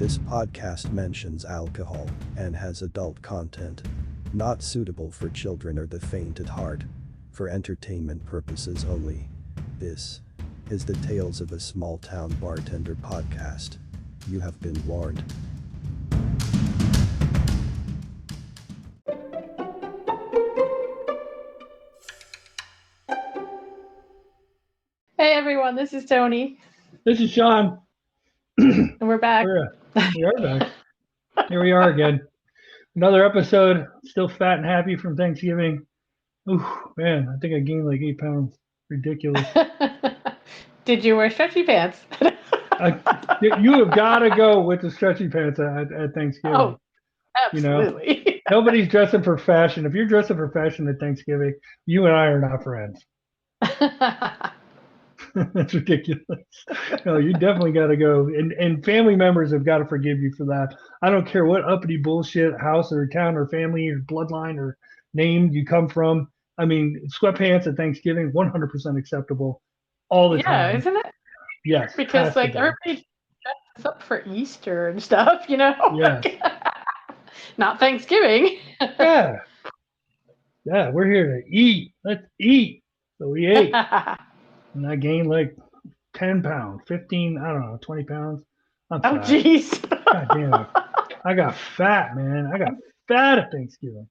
This podcast mentions alcohol and has adult content. Not suitable for children or the faint at heart. For entertainment purposes only. This is the Tales of a Small Town Bartender podcast. You have been warned. Hey everyone, this is Toni. This is Sean. And we're back. We are back. Here we are again. Another episode. Still fat and happy from Thanksgiving. Ooh, man, I think I gained like 8 pounds. Ridiculous. Did you wear stretchy pants? You have got to go with the stretchy pants at Thanksgiving. Oh, absolutely. You know? Nobody's dressing for fashion. If you're dressing for fashion at Thanksgiving, you and I are not friends. That's ridiculous. No, you definitely got to go. And family members have got to forgive you for that. I don't care what uppity bullshit house or town or family or bloodline or name you come from. I mean, sweatpants at Thanksgiving, 100% acceptable all the time. Yeah, isn't it? Yes. Because like everybody dresses up for Easter and stuff, you know? Yes. Not Thanksgiving. Yeah. Yeah, we're here to eat. Let's eat. So we ate. And I gained like 10 pounds, 15, I don't know, 20 pounds. I'm fat. Oh, jeez. God damn it. I got fat, man. I got fat at Thanksgiving.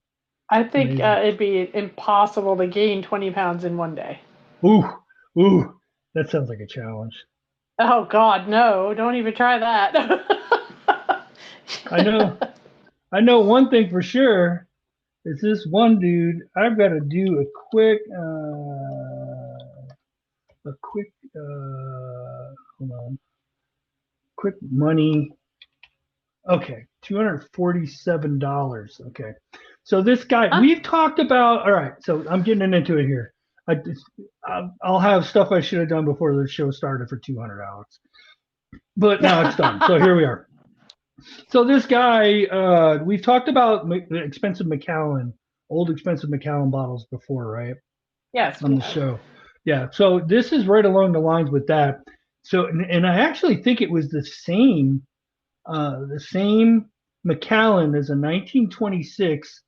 I think it'd be impossible to gain 20 pounds in one day. Ooh, that sounds like a challenge. Oh, God, no. Don't even try that. I know one thing for sure. Is this one dude, I've got to do a quick quick money. Okay, $247. Okay, so this guy we've talked about. All right, so I'm getting into it here. I'll have stuff I should have done before the show started for $200, but now it's done. So here we are. So this guy, we've talked about the expensive Macallan, old expensive Macallan bottles before, right? Yes. On the show. Yeah, so this is right along the lines with that. So, and I actually think it was the same Macallan as a 1926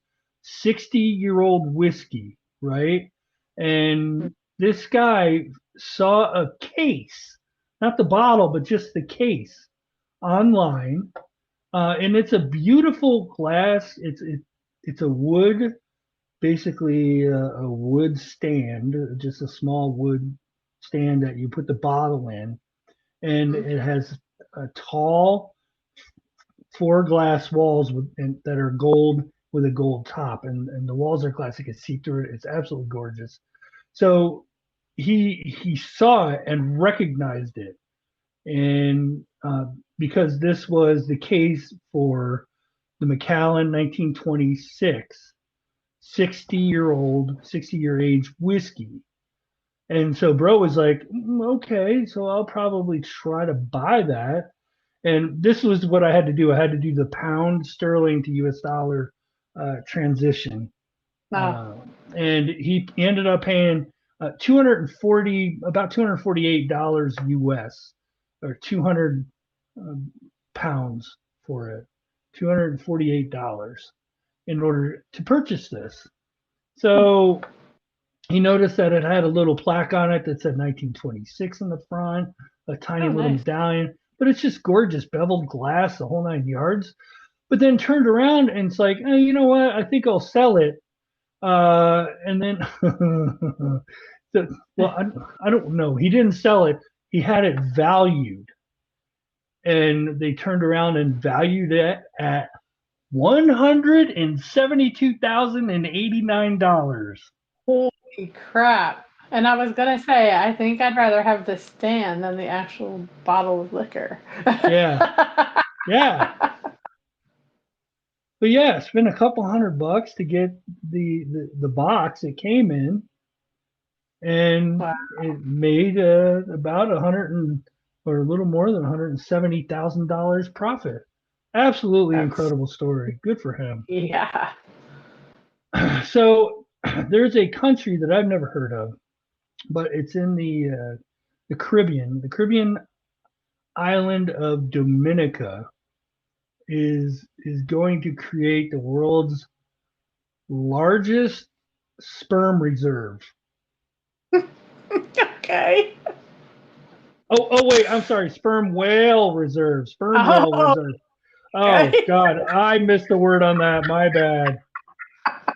60-year-old whiskey, right? And this guy saw a case, not the bottle, but just the case online, and it's a beautiful glass. It's a wood. Basically a wood stand, just a small wood stand that you put the bottle in, and it has a tall 4 glass walls that are gold with a gold top, and the walls are glass. You can see through it. It's absolutely gorgeous. So he saw it and recognized it, and because this was the case for the Macallan 1926 60-year age whiskey. And so bro was like, okay, so I'll probably try to buy that. And this was what I had to do. I had to do the pound sterling to US dollar transition. And he ended up paying about $248 US, or 200 pounds for it, $248. In order to purchase this. So he noticed that it had a little plaque on it that said 1926 in the front, a tiny little medallion, but it's just gorgeous, beveled glass, the whole 9 yards. But then turned around and it's like, you know what? I think I'll sell it. And then, I don't know. He didn't sell it. He had it valued. And they turned around and valued it at $172,089. Holy crap. And I was going to say, I think I'd rather have the stand than the actual bottle of liquor. Yeah. But yeah, spent a couple $100 to get the box it came in. And it made about or a little more than $170,000 profit. Absolutely incredible story. Good for him. Yeah. So there's a country that I've never heard of, but it's in the Caribbean island of Dominica. is going to create the world's largest sperm reserve. Okay. Oh wait, I'm sorry, sperm whale reserve. Sperm whale Oh, reserve. Oh okay. God, I missed the word on that. My bad.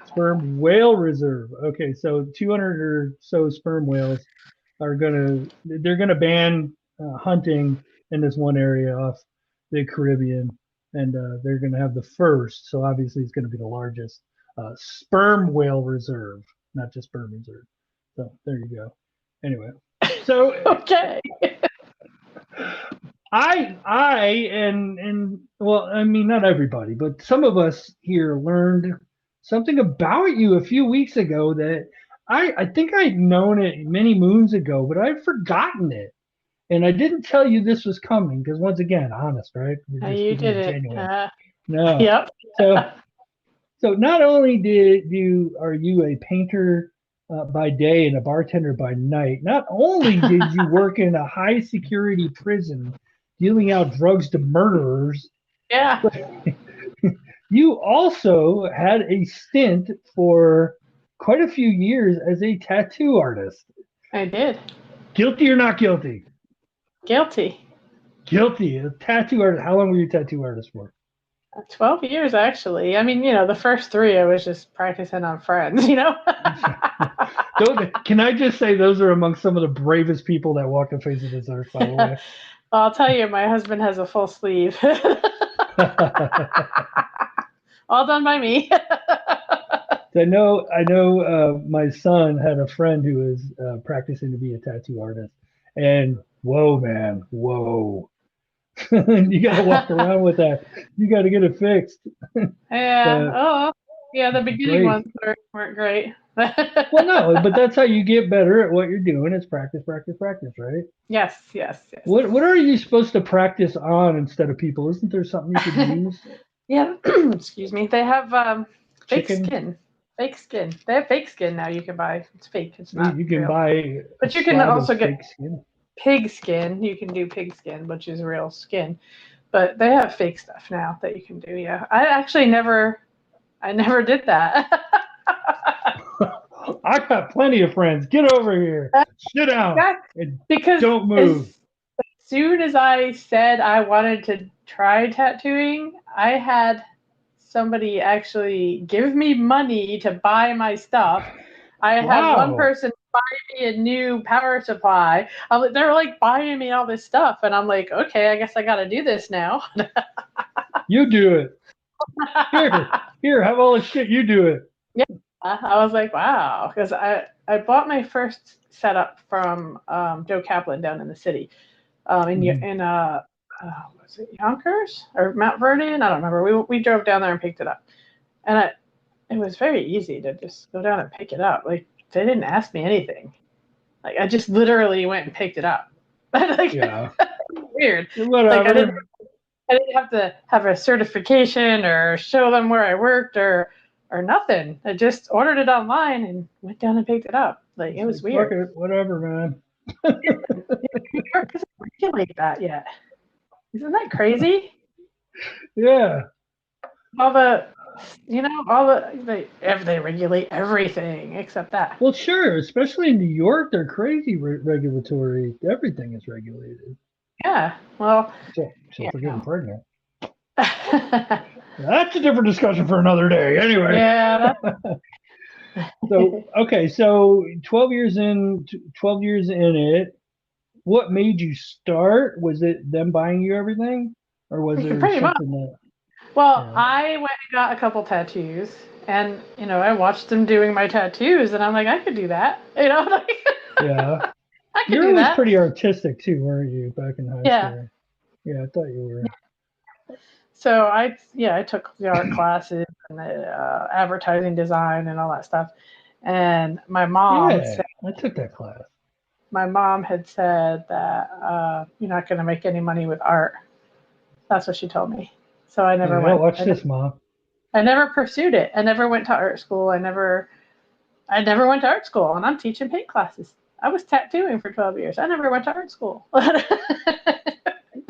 Sperm whale reserve. Okay, so 200 or so sperm whales they're gonna ban hunting in this one area off the Caribbean, and they're gonna have the first. So obviously, it's gonna be the largest sperm whale reserve, not just sperm reserve. So there you go. Anyway, so Okay. and well, I mean, not everybody, but some of us here learned something about you a few weeks ago that I think I'd known it many moons ago, but I've forgotten it. And I didn't tell you this was coming because, once again, honest, right? We're No, just you keeping did it it. genuine. No. Yep. So not only are you a painter by day and a bartender by night, not only did you work in a high security prison dealing out drugs to murderers, Yeah, but you also had a stint for quite a few years as a tattoo artist. I did. Guilty or not guilty? Guilty. Guilty. A tattoo artist. How long were you a tattoo artist for? 12 years, actually. I mean, the first 3 I was just practicing on friends, Can I just say those are among some of the bravest people that walk the face of this earth, by the way. I'll tell you, my husband has a full sleeve. All done by me. I know my son had a friend who was practicing to be a tattoo artist. And whoa, man, whoa. You got to walk around with that. You got to get it fixed. Yeah. The beginning Great. ones weren't great. Well, no, but that's how you get better at what you're doing. It's practice, practice, practice, right? Yes. What are you supposed to practice on instead of people? Isn't there something you could use? Yeah. Excuse me. They have fake Chicken? skin. Fake skin. They have fake skin now. You can buy. It's fake. It's not. You can real. buy. But you can also get fake skin. pig skin. You can do pig skin, which is real skin. But they have fake stuff now that you can do. Yeah. I actually never did that. I got plenty of friends. Get over here. Sit down. And Because don't move. As soon as I said I wanted to try tattooing, I had somebody actually give me money to buy my stuff. I had one person buy me a new power supply. They're like buying me all this stuff, and I'm like, okay, I guess I got to do this now. You do it. Here, have all this shit. You do it. Yeah, I was like, wow, because I bought my first setup from Joe Kaplan down in the city, in was it Yonkers or Mount Vernon? I don't remember. We drove down there and picked it up, and it was very easy to just go down and pick it up. Like, they didn't ask me anything. Like, I just literally went and picked it up. Like, Yeah. Weird. Whatever. Like, I didn't have to have a certification or show them where I worked or nothing. I just ordered it online and went down and picked it up. Like, it was weird. Fuck it, whatever, man. New York doesn't regulate that yet. Isn't that crazy? Yeah. They regulate everything except that. Well, sure. Especially in New York, they're crazy regulatory. Everything is regulated. Yeah. Well. So for getting pregnant. That's a different discussion for another day. Anyway. Yeah. So 12 years in it. What made you start? Was it them buying you everything, or was there Pretty something much. that? Well, I went and got a couple tattoos, and I watched them doing my tattoos, and I'm like, I could do that. Like, Yeah. I could You do were that. pretty artistic too, weren't you, back in high school? Yeah, I thought you were. So I took the art classes and the advertising design and all that stuff. And my mom I took that class. My mom had said that you're not going to make any money with art. That's what she told me. So I never went. Watch this, Mom. I never pursued it. I never went to art school. I never went to art school, and I'm teaching paint classes. I was tattooing for 12 years. I never went to art school.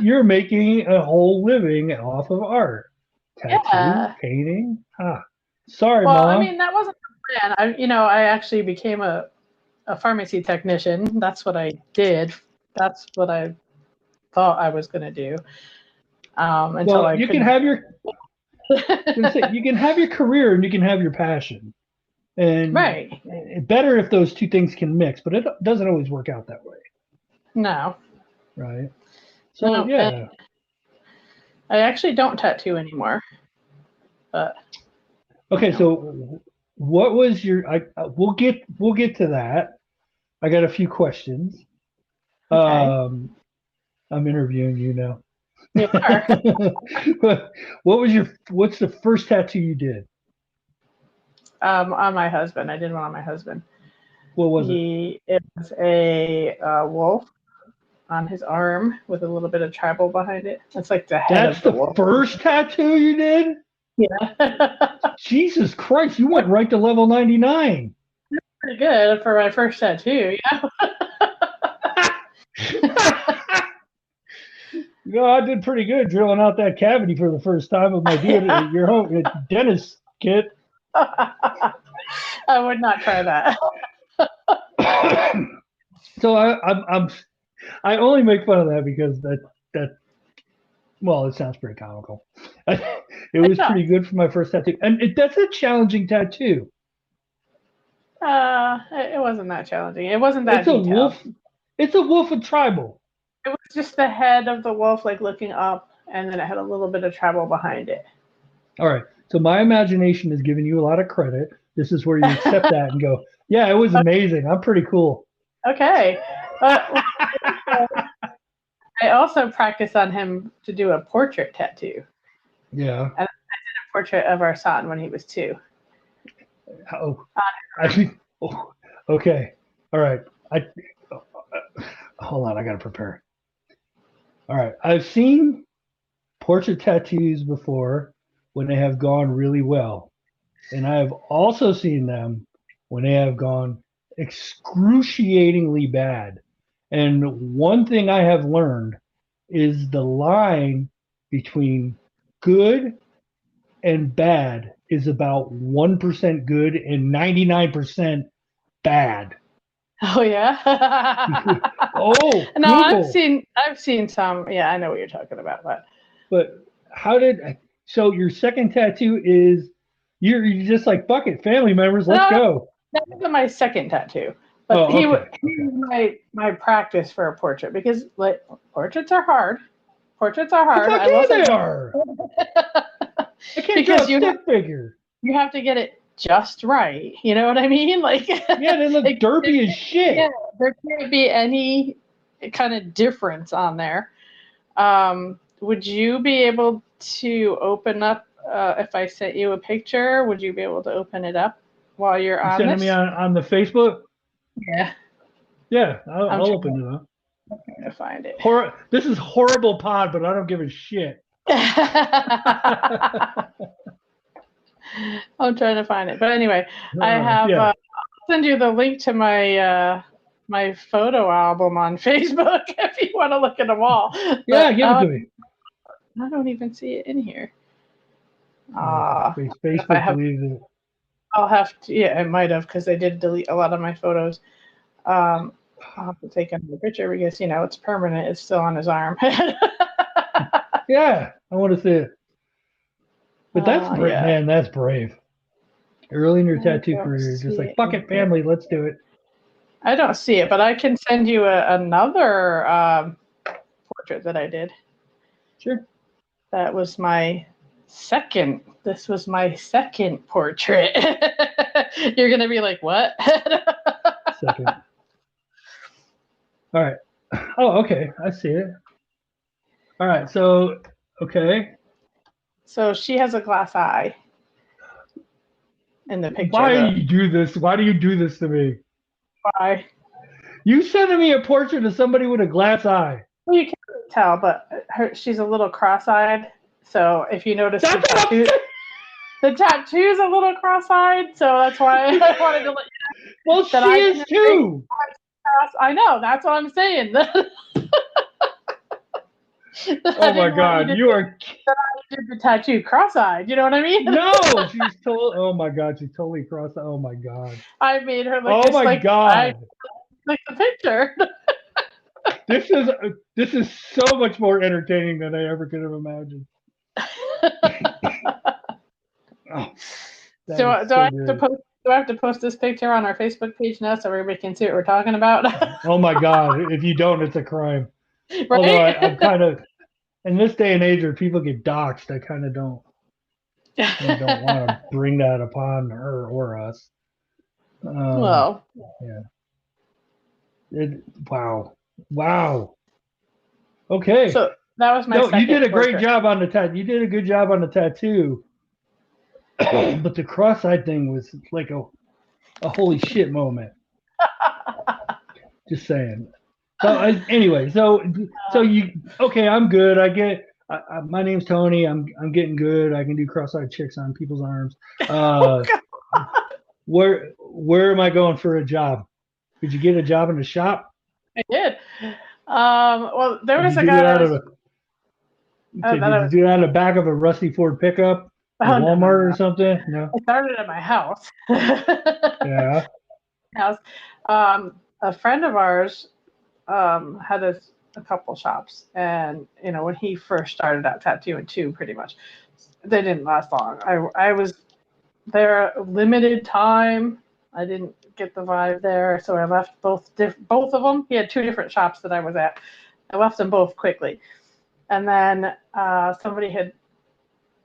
You're making a whole living off of art. Tattoo, Yeah. painting. Ah, sorry, Well, I Mom. mean, that wasn't the plan. I actually became a pharmacy technician. That's what I did. That's what I thought I was going to do. Until Well, I you can couldn't. have your you can have your career and you can have your passion. And Right. better if those two things can mix, but it doesn't always work out that way, No. right? So No. yeah. And I actually don't tattoo anymore. But Okay, so what was your? We'll get to that. I got a few questions. okay. I'm interviewing you now. You are. What's the first tattoo you did? On my husband. I did one on my husband. What was it? It was a wolf on his arm with a little bit of tribal behind it. It's like the head That's of the the wolf. first tattoo you did? Yeah. Jesus Christ, you went right to level 99. Pretty good for my first tattoo. Yeah. No, I did pretty good drilling out that cavity for the first time with my your home dentist kit. I would not try that. So I only make fun of that because that well, it sounds pretty comical. It was pretty good for my first tattoo, and that's a challenging tattoo. It wasn't that challenging. It wasn't that It's a detailed. wolf. It's a wolf of tribal. It was just the head of the wolf, like looking up, and then it had a little bit of tribal behind it. All right. So my imagination is giving you a lot of credit. This is where you accept that and go, yeah, it was amazing. I'm pretty cool. Okay. But I also practiced on him to do a portrait tattoo. Yeah. And I did a portrait of our son when he was 2. Oh, okay. All right. Hold on. I got to prepare. All right. I've seen portrait tattoos before when they have gone really well. And I have also seen them when they have gone excruciatingly bad. And one thing I have learned is the line between good and bad is about 1% good and 99% bad. Oh yeah. Oh no, Google. I've seen some. Yeah, I know what you're talking about. But so your second tattoo is you're just like, fuck it, family members, let's go. That wasn't my second tattoo, but Oh, he okay. was my practice for a portrait, because like portraits are hard. Portraits are hard. Fuck yeah, they are. I can't draw a stick figure. You have to get it just right. You know what I mean? Like yeah, they look derpy as shit. Yeah, there can't be any kind of difference on there. Would you be able to open up if I sent you a picture? Would you be able to open it up while you're on sending this? me on the Facebook? Yeah. Yeah, I'll open it up. I'm trying to find it. This is horrible pod, but I don't give a shit. I'm trying to find it, but anyway, I have. I'll send you the link to my my photo album on Facebook if you want to look at them all. Yeah, give it to me. I don't even see it in here. Facebook believes it. I'll have to. Yeah, it might have, because I did delete a lot of my photos. I'll have to take another picture because it's permanent. It's still on his arm. Yeah, I want to see it. But that's brave, yeah. Man. That's brave. Early in your tattoo career, you're just like, fuck it, family, let's do it. I don't see it, but I can send you another portrait that I did. Sure. That was my second. This was my second portrait. You're gonna be like, what? Second. All right. Oh, okay. I see it. All right. So, okay. So she has a glass eye in the picture. Why do you do this? Why do you do this to me? Why? You sending me a portrait of somebody with a glass eye. Well, you can't tell, but she's a little cross-eyed. So if you notice the tattoo's a little cross-eyed. So that's why I wanted to let you know. Well, she is too. I know. That's what I'm saying. Oh my God, you are. did the tattoo cross-eyed. You know what I mean? No, she's told. Oh my God, she's totally crossed. Oh my God. I made her look Oh just my like I God. like the picture. This is so much more entertaining than I ever could have imagined. Oh, that Do, is I- do so I have to great. post? Do I have to post this picture on our Facebook page now so everybody can see what we're talking about? Oh my God. If you don't, it's a crime. Although Right? I'm kind of in this day and age where people get doxxed, I kind of don't want to bring that upon her or us. Well, Yeah. Wow. Okay. so that was my No, you did second a great portrait. job on the tattoo. You did a good job on the tattoo. But the cross-eyed thing was like a holy shit moment. Just saying. So anyway, so you okay? I'm good. I get. My name's Tony. I'm getting good. I can do cross-eyed chicks on people's arms. Oh, Where am I going for a job? Did you get a job in the shop? I did. Well, there Did was you a do guy it that out was. of Oh, did you do it out of the back of a rusty Ford pickup at oh, no, Walmart no. or something? No. I started at my house. Yeah. House. A friend of ours had a couple shops, and when he first started out tattooing too, pretty much, they didn't last long. I was there limited time. I didn't get the vibe there, so I left both of them. He had two different shops that I was at. I left them both quickly, and then somebody had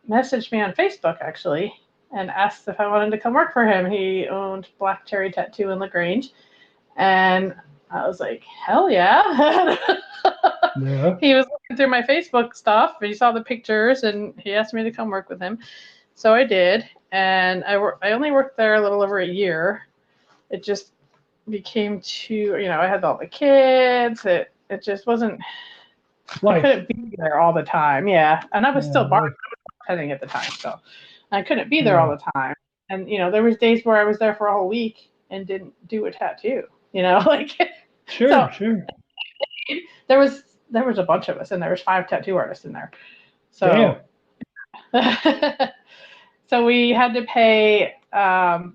messaged me on Facebook actually and asked if I wanted to come work for him. He owned Black Cherry Tattoo in LaGrange, and I was like, hell yeah. Yeah. He was looking through my Facebook stuff, and he saw the pictures, and he asked me to come work with him. So I did, and I only worked there a little over a year. It just became too, I had all the kids. It just wasn't. I couldn't be there all the time. Yeah, and I was still bartending at the time, so I couldn't be there all the time. And there was days where I was there for a whole week and didn't do a tattoo. Like Sure. there was a bunch of us, and there was 5 tattoo artists in there. So so we had to pay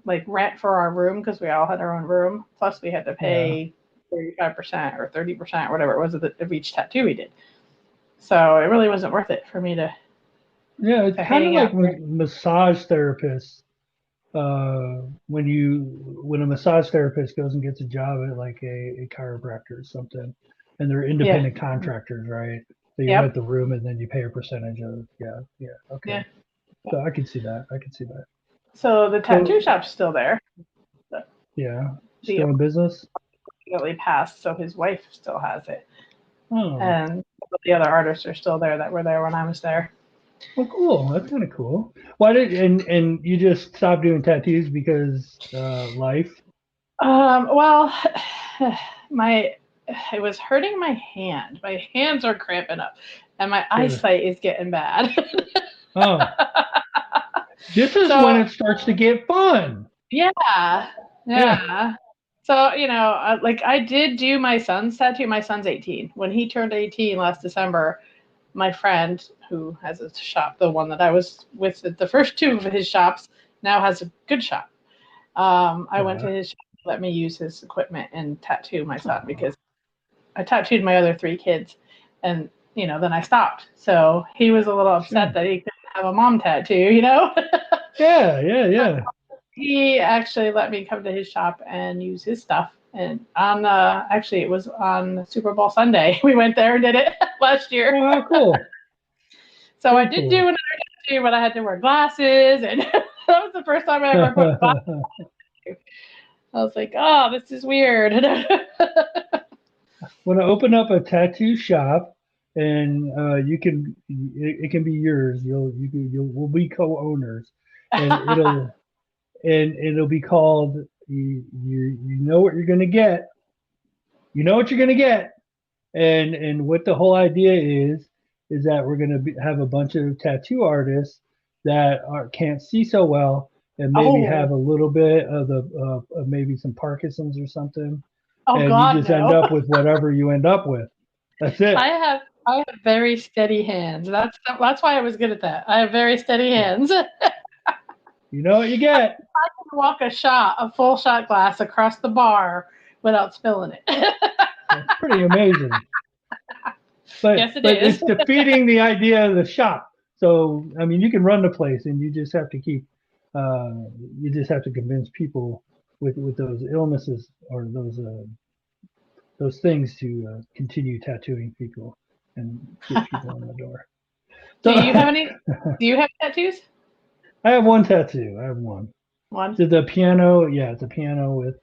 like rent for our room because we all had our own room. Plus we had to pay 35% or 30%, whatever it was of each tattoo we did. So it really wasn't worth it for me to. Yeah, it's kind of like massage therapists. When a massage therapist goes and gets a job at like a chiropractor or something, and they're independent contractors, right? So you rent the room and then you pay a percentage of. Okay. Yeah. So I can see that. So the tattoo shop's still there. Yeah. Still in business? Really passed, so his wife still has it. Oh. And the other artists are still there that were there when I was there. Well, cool. That's kind of cool. Why did and you just stopped doing tattoos because life? Well, it was hurting my hand. My hands are cramping up, and my eyesight is getting bad. Oh. This is when it starts to get fun. Yeah. So, like I did do my son's tattoo. My son's 18. When he turned 18 last December, my friend who has a shop, the one that I was with at the first 2 of his shops, now has a good shop. I went to his shop, let me use his equipment and tattoo my son because I tattooed my other 3 kids, and then I stopped. So he was a little upset that he couldn't have a mom tattoo, Yeah. He actually let me come to his shop and use his stuff. And actually it was on Super Bowl Sunday. We went there and did it last year. Oh, cool. So I did do another tattoo, but I had to wear glasses, and that was the first time I ever put glasses on. I was like, oh, this is weird. When I open up a tattoo shop, and it can be yours. We'll be co-owners, and it'll be called. You know what you're gonna get. You know what you're gonna get, and what the whole idea is that we're gonna have a bunch of tattoo artists that can't see so well, and maybe have a little bit of maybe some Parkinson's or something. Oh, and God, you just end up with whatever you end up with. That's it. I I have very steady hands. That's why I was good at that. I have very steady hands. You know what you get. I can walk a full shot glass across the bar without spilling it. That's pretty amazing. But, yes, it but is. it's defeating the idea of the shop. So, I mean, you can run the place and you just have to you just have to convince people with those illnesses or those things to continue tattooing people and get people in the door. Do So, you have any? Do you have tattoos? I have one tattoo. I have one. One. The piano, yeah, it's a piano with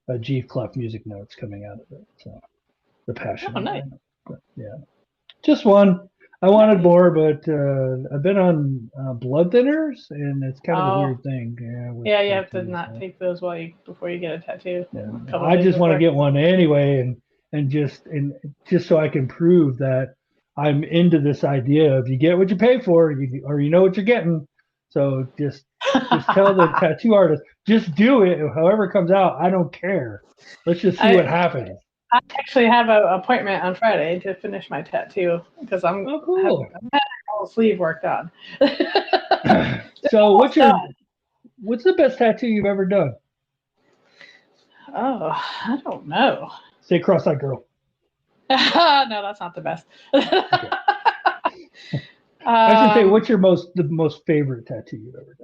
a G clef music notes coming out of it. So the passion. Oh, nice. But, yeah, just one. I wanted more, but I've been on blood thinners, and it's kind of a weird thing. Yeah, you have to not take those before you get a tattoo. Yeah. I just want to get one anyway, and just so I can prove that I'm into this idea of you get what you pay for, or you know what you're getting. So just tell the tattoo artist, just do it. However it comes out, I don't care. Let's just see what happens. I actually have an appointment on Friday to finish my tattoo because I'm cool. I'm having the whole sleeve worked on. So what's the best tattoo you've ever done? Oh, I don't know. Say cross-eyed girl. No, that's not the best. Okay. I should say, what's the most favorite tattoo you've ever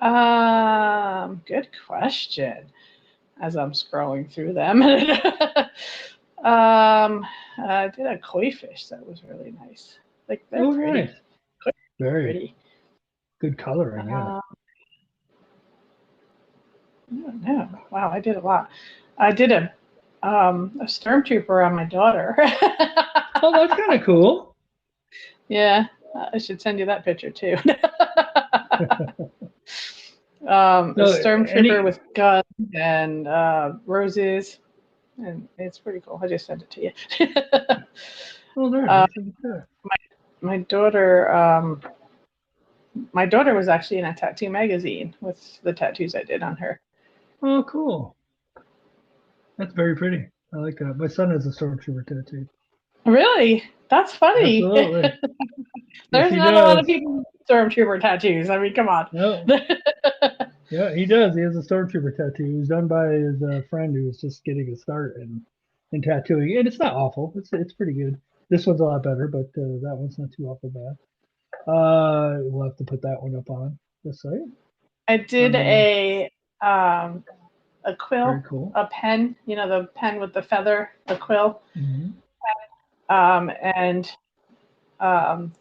done? Good question. As I'm scrolling through them, I did a koi fish that was really nice. Like they're pretty. Nice. Very pretty. Good coloring. Yeah. I don't know. Wow, I did a lot. I did a stormtrooper on my daughter. Oh, that's kind of cool. Yeah, I should send you that picture too. A stormtrooper with guns and roses, and it's pretty cool. I just sent it to you. Oh, there. My daughter was actually in a tattoo magazine with the tattoos I did on her. Oh, cool. That's very pretty. I like that. My son has a stormtrooper tattoo. Really? That's funny. Absolutely. There's not a lot of people with stormtrooper tattoos. I mean, come on. No. Yeah, he does. He has a stormtrooper tattoo. It was done by his friend who was just getting a start in tattooing. And it's not awful. It's pretty good. This one's a lot better, but that one's not too awful bad. We'll have to put that one up on the site. I did a quill, cool. A pen, the pen with the feather, the quill. Mm-hmm. And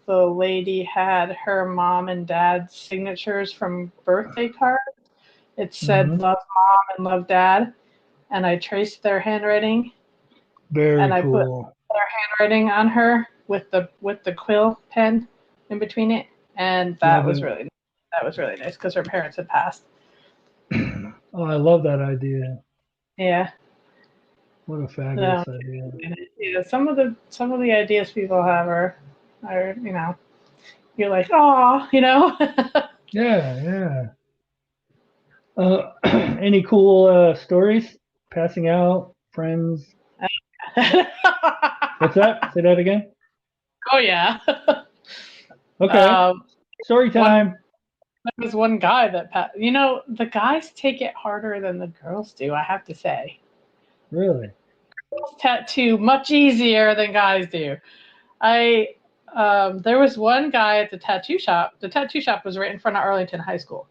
the lady had her mom and dad's signatures from birthday cards. It said "Love Mom" and "Love Dad," and I traced their handwriting. And I put their handwriting on her with the quill pen in between it, and that was really nice because her parents had passed. Oh, I love that idea. Yeah. What a fabulous idea. Yeah, some of the ideas people have are you're like, oh, Yeah. Any cool stories? Passing out, friends? What's that? Say that again. Oh yeah. Okay. Story time. There was one guy that the guys take it harder than the girls do, I have to say. Really? Girls tattoo much easier than guys do. There was one guy at the tattoo shop. The tattoo shop was right in front of Arlington High School.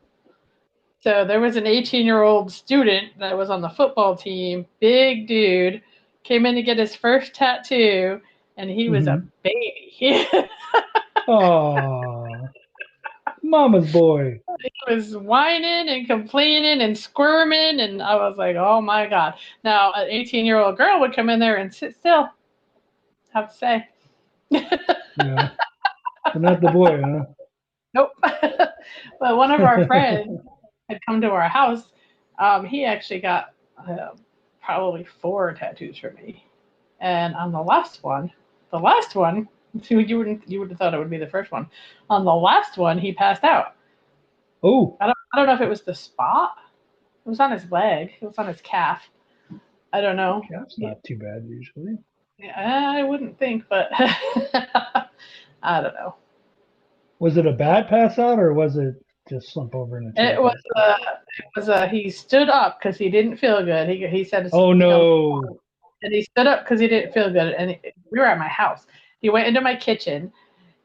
So there was an 18-year-old student that was on the football team, big dude, came in to get his first tattoo, and he was a baby. Oh, mama's boy. He was whining and complaining and squirming, and I was like, oh my God. Now, an 18-year-old girl would come in there and sit still, have to say. Yeah. But not the boy, huh? Nope. But one of our friends had come to our house. He actually got probably 4 tattoos from me. And on the last one, you would have thought it would be the first one. On the last one, he passed out. Oh. I don't know if it was the spot. It was on his leg. It was on his calf. I don't know. Calf's not too bad usually. I wouldn't think, but I don't know. Was it a bad pass out or was it just slump over in a chair? It was he stood up because he didn't feel good. He said, Oh no. And he stood up because he didn't feel good. And we were at my house. He went into my kitchen,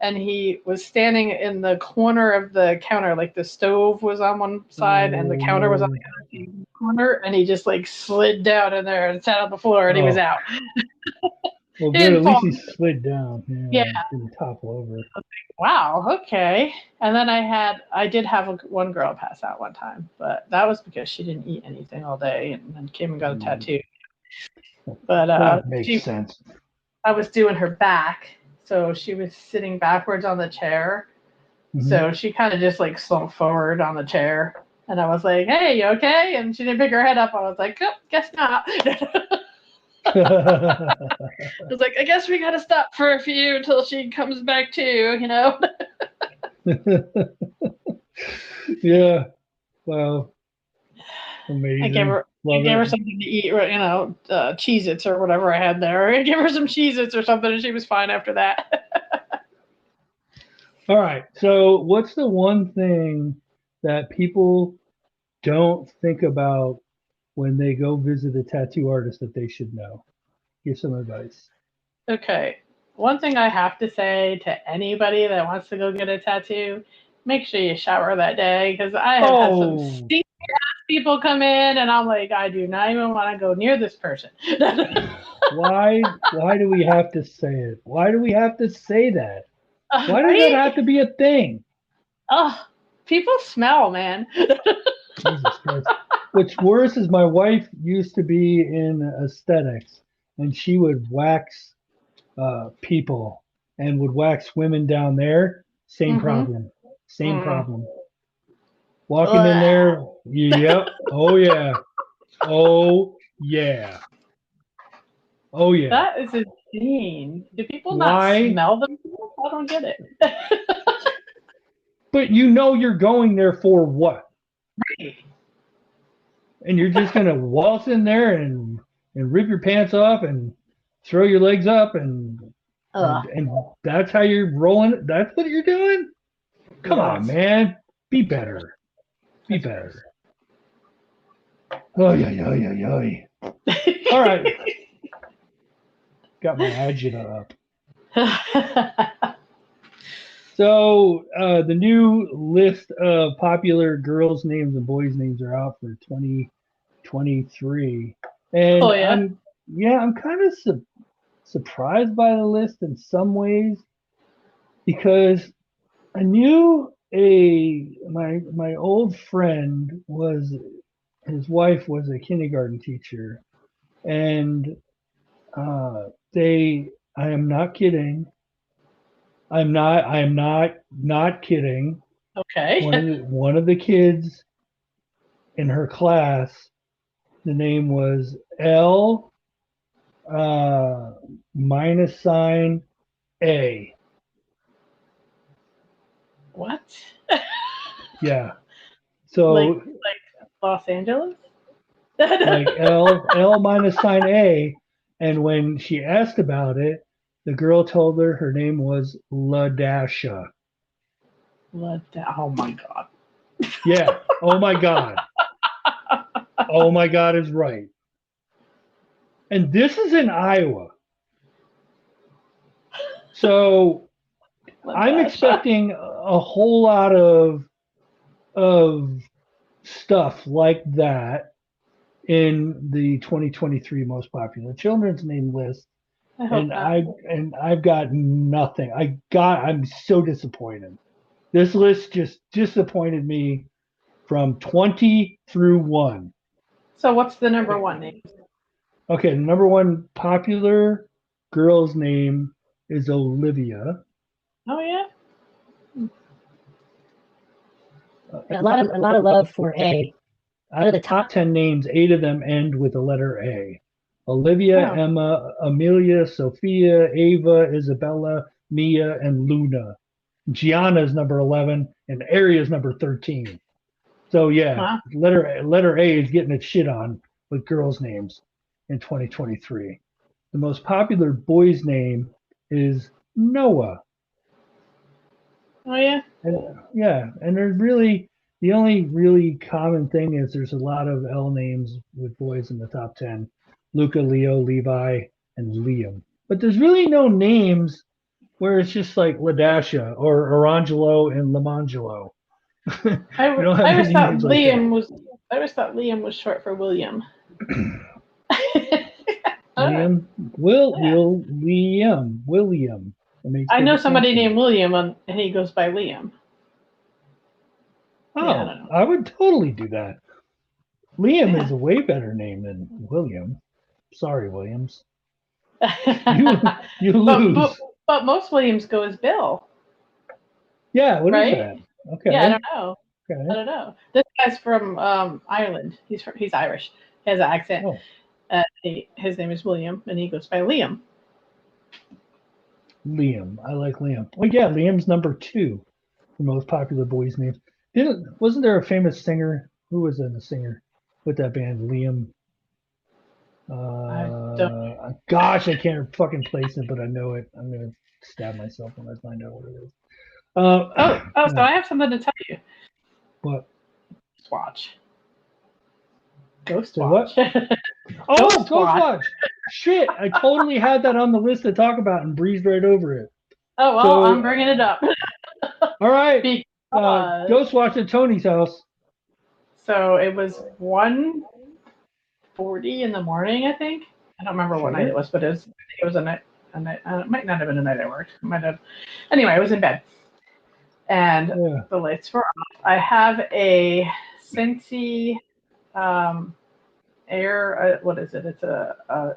and he was standing in the corner of the counter, like the stove was on one side and the counter was on the other corner, and he just like slid down in there and sat on the floor, and he was out. Well, good. At least he slid down. Yeah. Didn't topple over. Wow. Okay. And then I did have one girl pass out one time, but that was because she didn't eat anything all day and then came and got a tattoo. But that makes sense. I was doing her back, so she was sitting backwards on the chair. Mm-hmm. So she kind of just like slumped forward on the chair, and I was like, "Hey, you okay?" And she didn't pick her head up. I was like, "Oh, guess not." I was like, "I guess we gotta stop for a few until she comes back to, you know." Yeah. Wow. Amazing. I gave her something to eat, you know, Cheez-Its or whatever I had there. I gave her some Cheez-Its or something, and she was fine after that. All right. So what's the one thing that people don't think about when they go visit a tattoo artist that they should know? Give some advice. Okay. One thing I have to say to anybody that wants to go get a tattoo, make sure you shower that day, because I have had some stinky ass people come in, and I'm like, I do not even want to go near this person. Why do we have to say it? Why do we have to say that? Why does that have to be a thing? Oh, people smell, man. Jesus Christ. What's worse is my wife used to be in aesthetics, and she would wax people and would wax women down there. Same problem. Problem. Walking in there, yep. Oh yeah. Oh yeah. Oh yeah. That is insane. Do people not smell them? I don't get it. But you know you're going there for what? Right. And you're just gonna waltz in there and rip your pants off and throw your legs up and that's how you're rolling. That's what you're doing? Come on, man. Be better. Be better. Oh yeah. All right. Got my agita up. So the new list of popular girls' names and boys' names are out for 2023, and I'm kind of surprised by the list in some ways, because I knew my old friend his wife was a kindergarten teacher, and I am not kidding. I'm not kidding. Okay. One of the kids in her class, the name was L minus sign A. What? Yeah. So like Los Angeles? like L minus sign A, and when she asked about it, the girl told her name was LaDasha. Oh my God. Yeah. Oh my God. Oh my God is right. And this is in Iowa. So I'm expecting a whole lot of stuff like that in the 2023 most popular children's name list. I've got nothing. I'm so disappointed. This list just disappointed me from 20 through 1. So what's the number one name? Okay, the number one popular girl's name is Olivia. Oh yeah. A lot of love for A. Out of the top 10 names, 8 of them end with the letter A. Olivia, Emma, Amelia, Sophia, Ava, Isabella, Mia, and Luna. Gianna is number 11, and Aria is number 13. So yeah, letter A is getting its shit on with girls' names in 2023. the most popular boy's name is Noah. Oh yeah. And, yeah, and there's really the only really common thing is there's a lot of L names with boys in the top 10: Luca, Leo, Levi, and Liam. But there's really no names where it's just like Ladasha or Orangelo and Lamangelo. I We don't have always any thought names like that. I always thought Liam was short for William. Liam, William. That makes I know perfect somebody sense. named William, and he goes by Liam. Oh, Yeah, I don't know. I would totally do that. Liam is a way better name than William. Sorry, Williams. You lose. But most Williams go as Bill. Yeah, what is right? that? Okay. Yeah, I don't know. Okay. I don't know. This guy's from Ireland. He's Irish. He has an accent. Oh. His name is William, and he goes by Liam. Liam. I like Liam. Well, yeah, Liam's number 2 for most popular boys' names. Wasn't there a famous singer? Who was in the singer with that band? Liam. Gosh, I can't fucking place it, but I know it. I'm gonna stab myself when I find out what it is. So I have something to tell you. What? Ghost So Watch. What? Oh, Ghost Watch. Shit, I totally had that on the list to talk about and breezed right over it. Oh, well, so, I'm bringing it up. All right. Ghost Watch at Tony's house. So it was 1:40 in the morning, I think. I don't remember what night it was, but it was a night. It might not have been a night I worked. It might have. Anyway, I was in bed. And the lights were off. I have a Scentsy air. What is it? It's a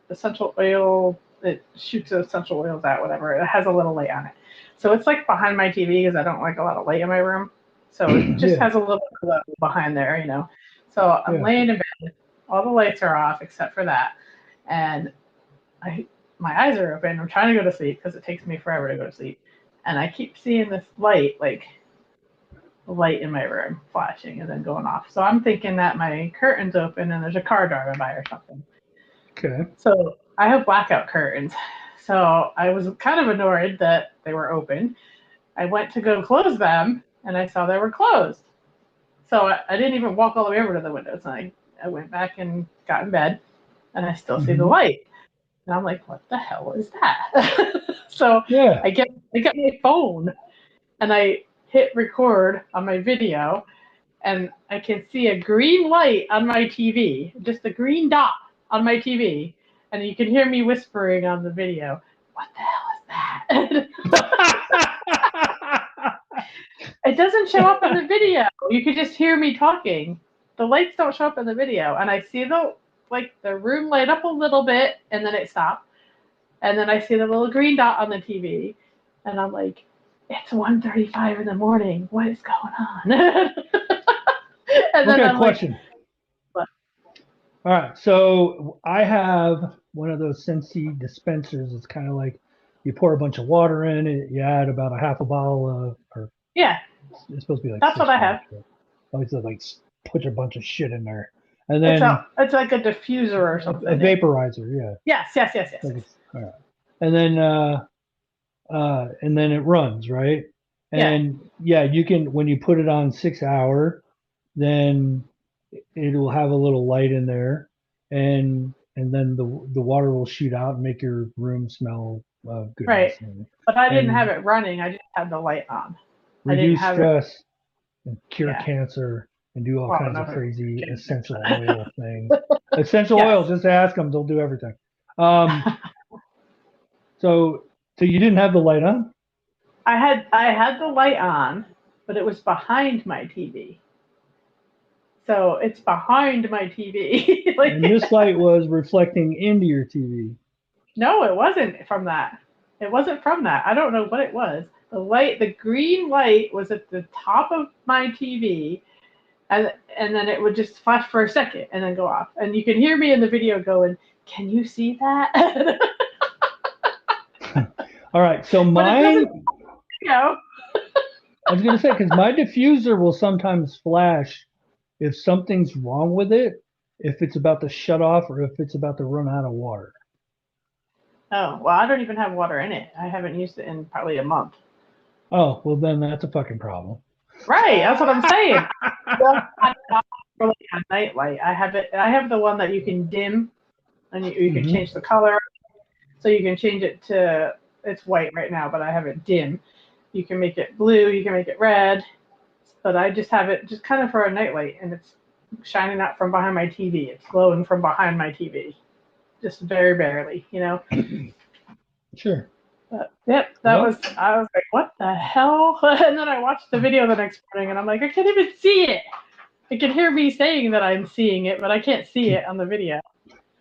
essential oil. It shoots essential oils out, whatever. It has a little light on it. So it's like behind my TV because I don't like a lot of light in my room. So it just has a little glow behind there, you know. So I'm laying in bed. All the lights are off except for that. And my eyes are open. I'm trying to go to sleep because it takes me forever to go to sleep. And I keep seeing this light in my room flashing and then going off. So I'm thinking that my curtain's open and there's a car driving by or something. Okay. So I have blackout curtains. So I was kind of annoyed that they were open. I went to go close them and I saw they were closed. So I didn't even walk all the way over to the windows. And I went back and got in bed and I still see the light. And I'm like, what the hell is that? So I get my phone and I hit record on my video and I can see a green light on my TV, just a green dot on my TV. And you can hear me whispering on the video, what the hell is that? It doesn't show up in the video. You can just hear me talking. The lights don't show up in the video. And I see the room light up a little bit and then it stopped. And then I see the little green dot on the TV. And I'm like, it's 1:35 in the morning. What is going on? And then I'm question. What? All right. So I have one of those Scentsy dispensers. It's kind of like you pour a bunch of water in it. You add about a half a bottle of, it's supposed to be like. That's what I have. Always like put a bunch of shit in there. And then it's like a diffuser or something. A vaporizer, yeah. Yes. All right. And then it runs, right? And you can, when you put it on 6 hour, then it'll have a little light in there, and then the water will shoot out and make your room smell good. Right. But I didn't have it running. I just had the light on. Reduce stress and cure cancer and do all kinds of crazy essential oil things. Essential oils, just ask them; they'll do everything. So you didn't have the light on? I had the light on, but it was behind my TV. So it's behind my TV. And this light was reflecting into your TV. No, it wasn't from that. It wasn't from that. I don't know what it was. The green light was at the top of my TV, and then it would just flash for a second and then go off. And you can hear me in the video going, "Can you see that?" All right, so mine. I was going to say, because my diffuser will sometimes flash if something's wrong with it, if it's about to shut off or if it's about to run out of water. Oh, well, I don't even have water in it. I haven't used it in probably a month. Oh, well then that's a fucking problem. Right, that's what I'm saying. For like a nightlight, I have it. I have the one that you can dim, and you can change the color. So you can change it to, it's white right now, but I have it dim. You can make it blue, you can make it red, but I just have it just kind of for a nightlight, and it's shining out from behind my TV. It's glowing from behind my TV, just very barely, you know. Sure. But yep, I was like, what the hell? And then I watched the video the next morning, and I'm like, I can't even see it. I can hear me saying that I'm seeing it, but I can't see it on the video.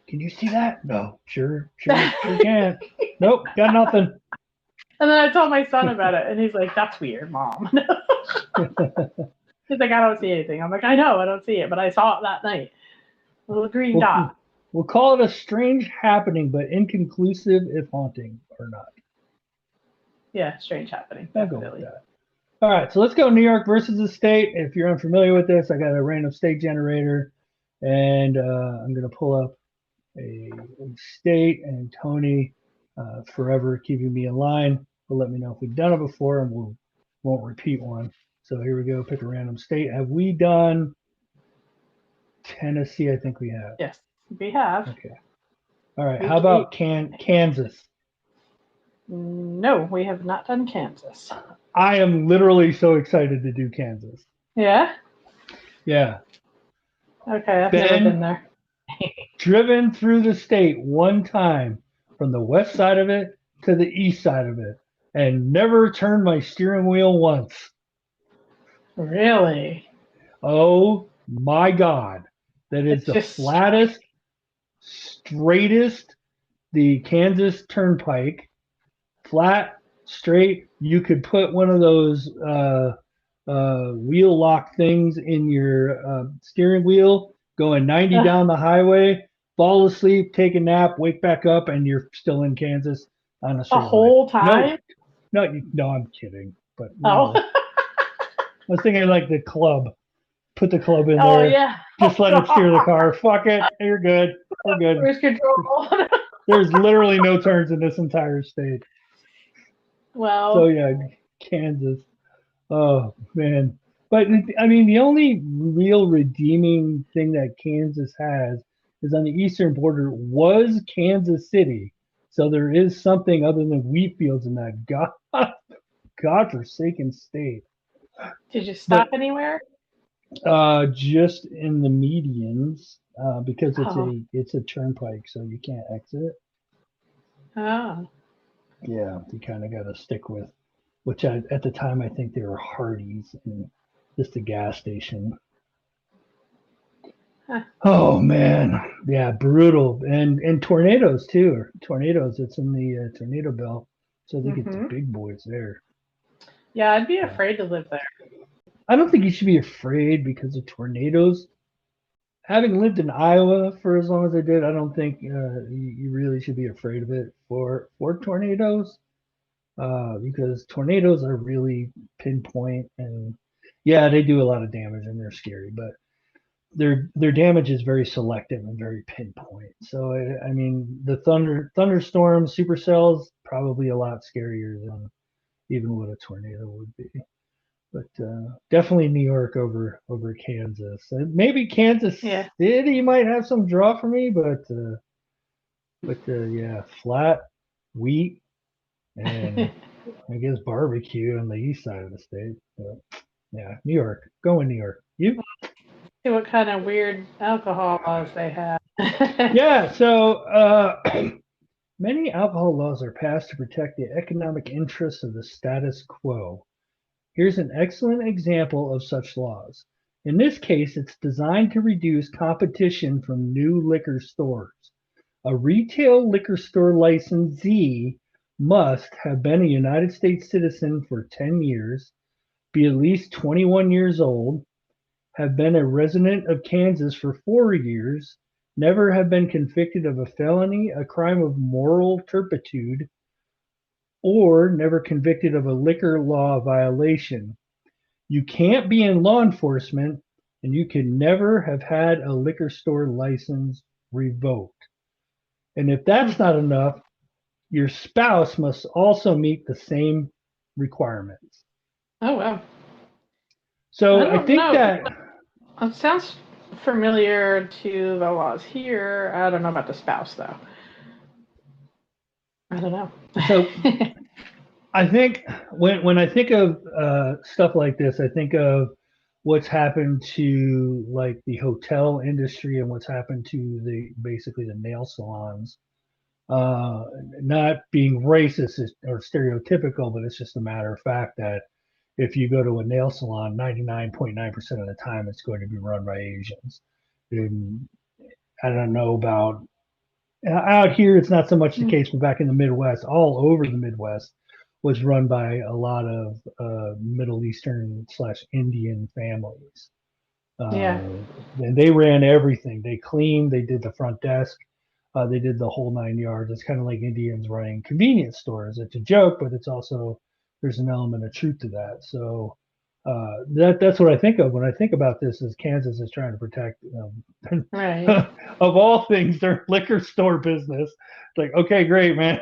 Can you see that? No. Sure can. Nope, got nothing. And then I told my son about it, and he's like, that's weird, Mom. He's like, I don't see anything. I'm like, I know, I don't see it, but I saw it that night. A little green dot. We'll call it a strange happening, but inconclusive if haunting or not. Yeah, strange happening. I'll go with that. All right, so let's go New York versus the state. If you're unfamiliar with this, I got a random state generator, and I'm going to pull up a state, and Toni, forever keeping me in line, will let me know if we've done it before, and we won't repeat one. So here we go, pick a random state. Have we done Tennessee? I think we have. Yes, we have. Okay. All right, how about Kansas? No, we have not done Kansas. I am literally so excited to do Kansas. Yeah? Yeah. Okay, I've never been there. Driven through the state one time from the west side of it to the east side of it and never turned my steering wheel once. Really? Oh my God. That is the flattest, straightest, the Kansas Turnpike. Flat, straight. You could put one of those wheel lock things in your steering wheel, going 90 down the highway, fall asleep, take a nap, wake back up, and you're still in Kansas on a straight line. Whole time? No, I'm kidding. But I was thinking like the club. Put the club in there. Oh, yeah. Just let it steer the car. Fuck it. You're good. We're good. Cruise control. There's literally no turns in this entire state. Well. So yeah, Kansas. Oh man. But I mean, the only real redeeming thing that Kansas has is on the eastern border was Kansas City. So there is something other than wheat fields in that godforsaken state. Did you stop anywhere? Just in the medians, because it's a turnpike, so you can't exit. Oh. Yeah, you kind of got to stick with, which at the time I think they were Hardee's and just a gas station. Huh. Oh man, yeah, brutal, and tornadoes too. Tornadoes, it's in the tornado belt, so they get the big boys there. Yeah, I'd be afraid to live there. I don't think you should be afraid because of tornadoes. Having lived in Iowa for as long as I did, I don't think you really should be afraid of it for tornadoes, because tornadoes are really pinpoint, and yeah, they do a lot of damage and they're scary, but their damage is very selective and very pinpoint. So I mean, the thunderstorms, supercells, probably a lot scarier than even what a tornado would be. But definitely New York over Kansas. And maybe Kansas City might have some draw for me, but yeah, flat, wheat, and I guess barbecue on the east side of the state. But yeah, New York. Going New York. You? See what kind of weird alcohol laws they have. Yeah, so many alcohol laws are passed to protect the economic interests of the status quo. Here's an excellent example of such laws. In this case, it's designed to reduce competition from new liquor stores. A retail liquor store licensee must have been a United States citizen for 10 years, be at least 21 years old, have been a resident of Kansas for 4 years, never have been convicted of a felony, a crime of moral turpitude, or never convicted of a liquor law violation. You can't be in law enforcement, and you can never have had a liquor store license revoked. And if that's not enough, your spouse must also meet the same requirements. Oh, wow. So I I don't think know. that It sounds familiar to the laws here. I don't know about the spouse, though. I don't know. so I think when I think of stuff like this, I think of what's happened to like the hotel industry and what's happened to basically the nail salons. Uh, Not being racist or stereotypical, but it's just a matter of fact that if you go to a nail salon, 99.9% of the time it's going to be run by Asians. And I don't know about out here, it's not so much the case, but back in the Midwest, all over the Midwest, was run by a lot of Middle Eastern / Indian families. Yeah. And they ran everything. They cleaned, they did the front desk, they did the whole 9 yards. It's kind of like Indians running convenience stores. It's a joke, but it's also there's an element of truth to that. So that's what I think of when I think about this. Is Kansas is trying to protect Right. of all things their liquor store business. It's like, okay, great, man.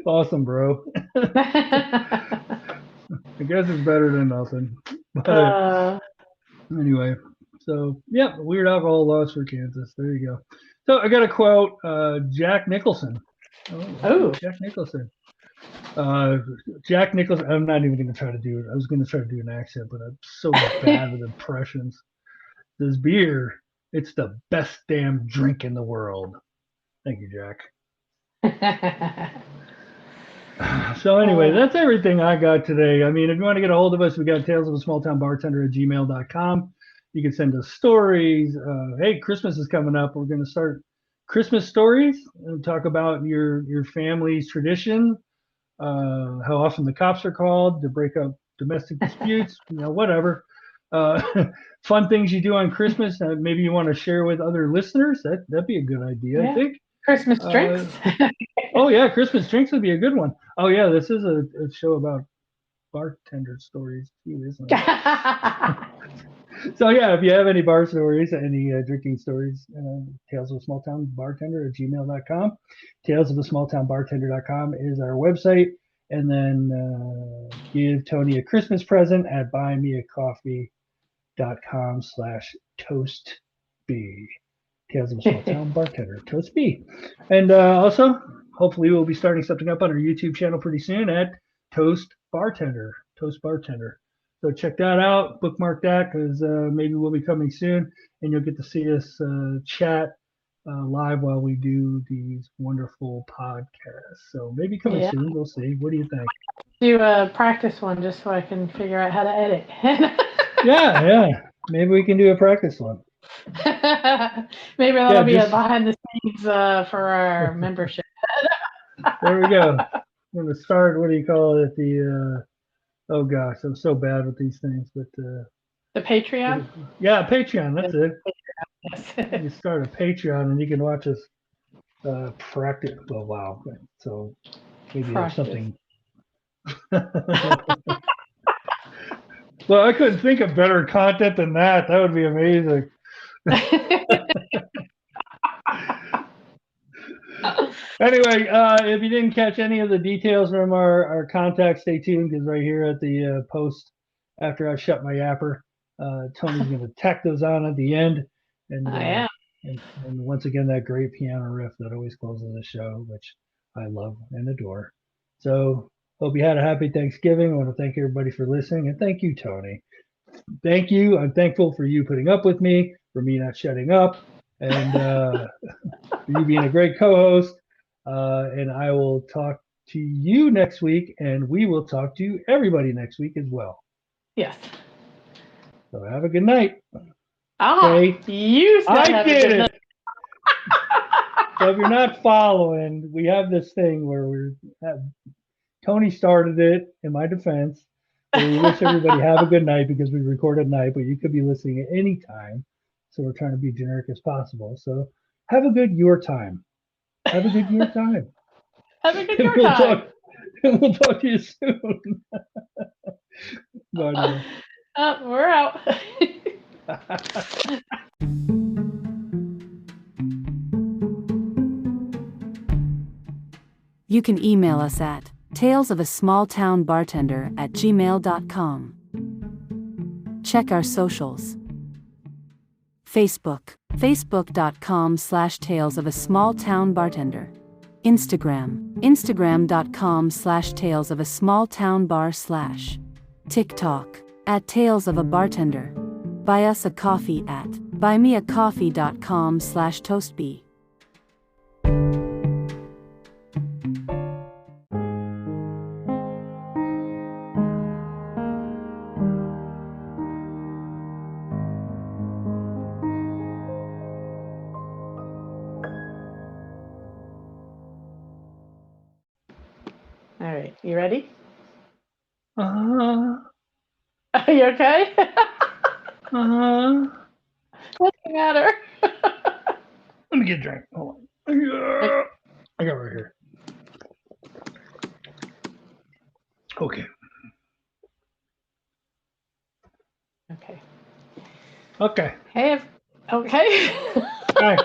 Awesome, bro. I guess it's better than nothing. But anyway, so yeah, weird alcohol laws for Kansas. There you go. So I got a quote, Jack Nicholson. Oh. Jack Nicholson. Jack Nicholson. I'm not even going to try to do it. I was going to try to do an accent, but I'm so bad with impressions. This beer, it's the best damn drink in the world. Thank you, Jack. So anyway, that's everything I got today. I mean, if you want to get a hold of us, we got talesofasmalltownbartender@gmail.com. You can send us stories. Hey, Christmas is coming up. We're going to start Christmas stories and talk about your family's tradition, how often the cops are called to break up domestic disputes, whatever. Fun things you do on Christmas. Maybe you want to share with other listeners. That'd be a good idea, Yeah. I think. Christmas drinks. Oh yeah, Christmas drinks would be a good one. Oh yeah, this is a show about bartender stories too, isn't it? So yeah, if you have any bar stories, any drinking stories, talesofasmalltownbartender@gmail.com. Talesofasmalltownbartender.com is our website. And then give Tony a Christmas present at buymeacoffee.com/toastb. Tales of a Small Town Bartender, Toast B. And also, hopefully we'll be starting something up on our YouTube channel pretty soon at Toast Bartender. So check that out, bookmark that, because maybe we'll be coming soon, and you'll get to see us chat live while we do these wonderful podcasts. So maybe coming soon, we'll see. What do you think? Do a practice one just so I can figure out how to edit. Yeah. Maybe we can do a practice one. Maybe that'll be a behind the scenes for our membership. There we go. I'm going to start, what do you call it? Oh gosh, I'm so bad with these things, but the Patreon? Yeah, Patreon, that's it. Yes. You start a Patreon and you can watch us practice. Oh wow. So maybe there's something. Well, I couldn't think of better content than that. That would be amazing. Anyway, if you didn't catch any of the details from our contact, stay tuned, because right here at the post, after I shut my yapper, Tony's going to tack those on at the end. And, and once again, that great piano riff that always closes the show, which I love and adore. So hope you had a happy Thanksgiving. I want to thank everybody for listening, and thank you, Toni. Thank you. I'm thankful for you putting up with me, for me not shutting up, and for you being a great co-host. And I will talk to you next week, and we will talk to everybody next week as well. Yes. So have a good night. Okay. You said I did it. So if you're not following, we have this thing where Toni started it, in my defense. So we wish everybody have a good night because we record at night, but you could be listening at any time. So we're trying to be generic as possible. So have a good your time. Have a good your time. Have a good your time. We'll talk to you soon. Bye now. We're out. You can email us at talesofasmalltownbartender@gmail.com. Check our socials. Facebook, facebook.com/talesofasmalltownbartender. Instagram, instagram.com/talesofasmalltownbar/. TikTok, @talesofabartender. Buy us a coffee at buymeacoffee.com/toastbee. All right, you ready? Uh-huh. Are you okay? Uh-huh. What's the matter? Let me get a drink. Hold on. I got it right here. Okay. Okay. Okay. Hey. Okay. Hi.